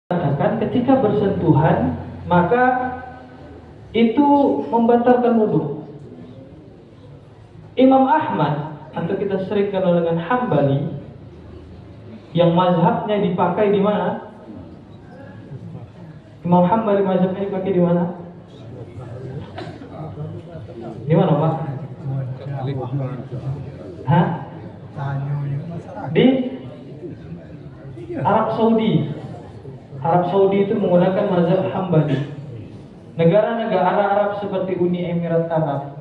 mengatakan ketika bersentuhan maka itu membatalkan wudhu. Imam Ahmad atau kita sering kenal dengan Hambali yang mazhabnya dipakai di mana? Imam Hambali mazhabnya dipakai di mana? Di mana, Pak? Hah? Di Arab Saudi. Arab Saudi itu menggunakan mazhab Hambali. Negara-negara Arab seperti Uni Emirat Arab,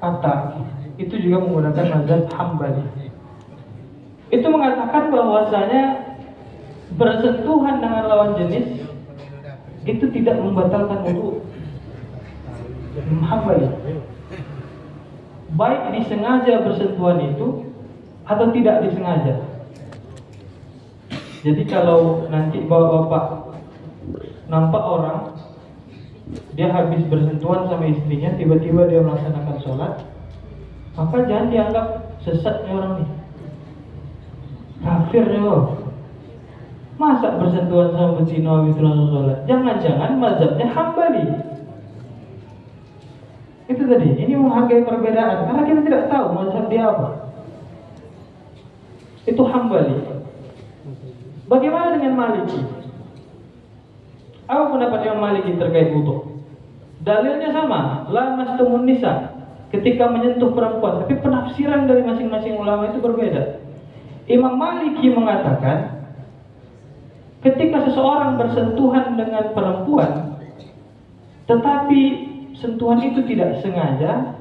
Qatar, itu juga menggunakan mazhab Hambali. Itu mengatakan bahwasanya bersentuhan dengan lawan jenis itu tidak membatalkan wudu. Hambali. Baik disengaja bersentuhan itu atau tidak disengaja. Jadi kalau nanti bapak nampak orang dia habis bersentuhan sama istrinya, tiba-tiba dia melaksanakan sholat, maka jangan dianggap sesatnya orang ini, kafir loh. Masa bersentuhan sama betina habis langsung sholat? Jangan-jangan mazhabnya Hambali. Itu tadi, ini menghargai perbedaan karena kita tidak tahu mazhab dia apa. Itu Hambali. Bagaimana dengan Maliki? Apa pendapat Imam Maliki terkait wudu? Dalilnya sama, la mastumun nisa, ketika menyentuh perempuan, tapi penafsiran dari masing-masing ulama itu berbeda. Imam Maliki mengatakan ketika seseorang bersentuhan dengan perempuan tetapi sentuhan itu tidak sengaja,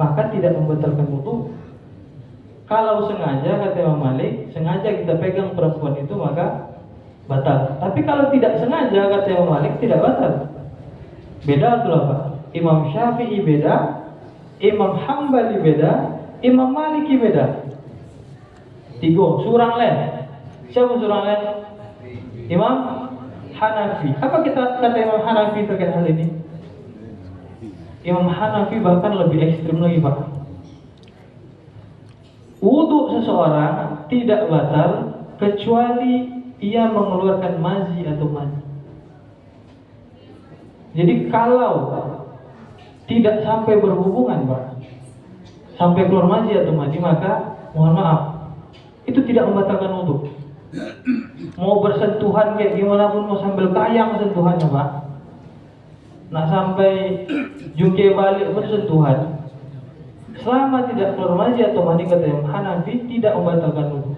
maka tidak membatalkan wudu. Kalau sengaja, kata Imam Malik, sengaja kita pegang perempuan itu maka batal. Tapi kalau tidak sengaja, kata Imam Malik, tidak batal. Beda tuh apa? Imam Syafi'i beda, Imam Hambali beda, Imam Maliki beda. Tiga, surang lain. Siapa surang lain? Imam Hanafi. Apa kata Imam Hanafi terkait hal ini? Imam Hanafi bahkan lebih ekstrim lagi, Pak. Wudu seseorang tidak batal kecuali ia mengeluarkan mazi atau mani. Jadi kalau tidak sampai berhubungan, Pak, sampai keluar mazi atau mani, maka mohon maaf, itu tidak membatalkan wudu. Mau bersentuhan kayak gimana pun, mau sambil kayang sentuhannya, Pak, nah sampai jungkir balik bersentuhan, selama tidak keluar mazi atau mani, kata Imam Hanafi, tidak membatalkan wudu.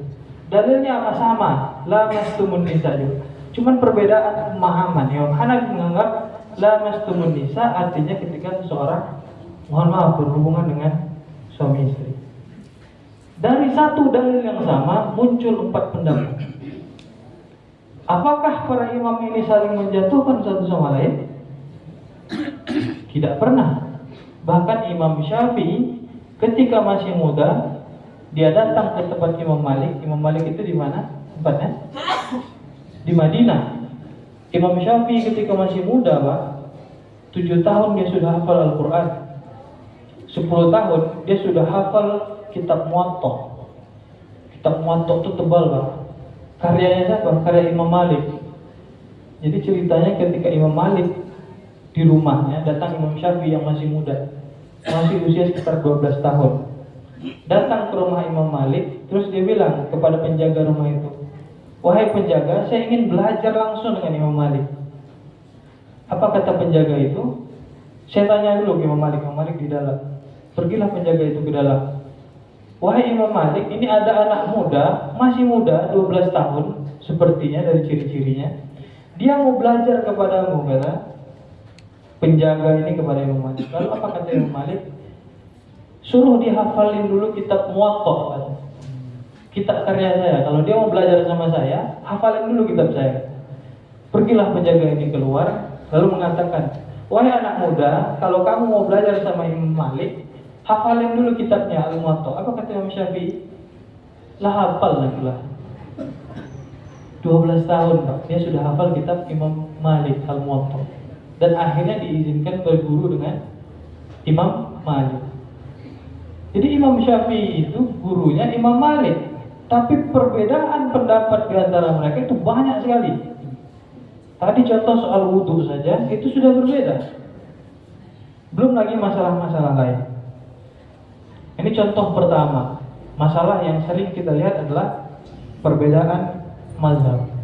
Dalilnya apa? Sama, la mastumun nisa juga. Cuman perbedaan pemahaman. Imam Hanafi menganggap la mastumun nisa artinya ketika seseorang, mohon maaf, berhubungan dengan suami istri. Dari satu dalil yang sama muncul 4 pendapat. Apakah para imam ini saling menjatuhkan satu sama lain? Tidak pernah. Bahkan Imam Syafi'i ketika masih muda, dia datang ke tempat Imam Malik. Imam Malik itu di mana tempatnya? Di Madinah. Imam Syafi'i ketika masih muda, Pak, 7 tahun dia sudah hafal Al-Quran. 10 tahun dia sudah hafal kitab Muwatta. Kitab Muwatta itu tebal, Pak. Karyanya siapa? Karya Imam Malik. Jadi ceritanya ketika Imam Malik di rumahnya, datang Imam Syafi'i yang masih muda, masih usia sekitar 12 tahun. Datang ke rumah Imam Malik, terus dia bilang kepada penjaga rumah itu, wahai penjaga, saya ingin belajar langsung dengan Imam Malik. Apa kata penjaga itu? Saya tanya dulu ke Imam Malik. Imam Malik di dalam. Pergilah penjaga itu ke dalam. Wahai Imam Malik, ini ada anak muda, masih muda, 12 tahun, sepertinya dari ciri-cirinya. Dia mau belajar kepadamu, kata penjaga ini kepada Imam Malik. Lalu apa kata Imam Malik? Suruh dia hafalin dulu kitab Muwatta, kitab karya saya. Kalau dia mau belajar sama saya, hafalin dulu kitab saya. Pergilah penjaga ini keluar, lalu mengatakan, wahai anak muda, kalau kamu mau belajar sama Imam Malik, hafalin dulu kitabnya Al-Muwatta. Apa kata Imam Syafi'i? Lah hafal lagi lah. 12 tahun, Pak, dia sudah hafal kitab Imam Malik Al-Muwatta. Dan akhirnya diizinkan berguru dengan Imam Malik. Jadi Imam Syafi'i itu gurunya Imam Malik. Tapi perbedaan pendapat di antara mereka itu banyak sekali. Tadi contoh soal wudhu saja itu sudah berbeda. Belum lagi masalah-masalah lain. Ini contoh pertama. Masalah yang sering kita lihat adalah perbedaan mazhab.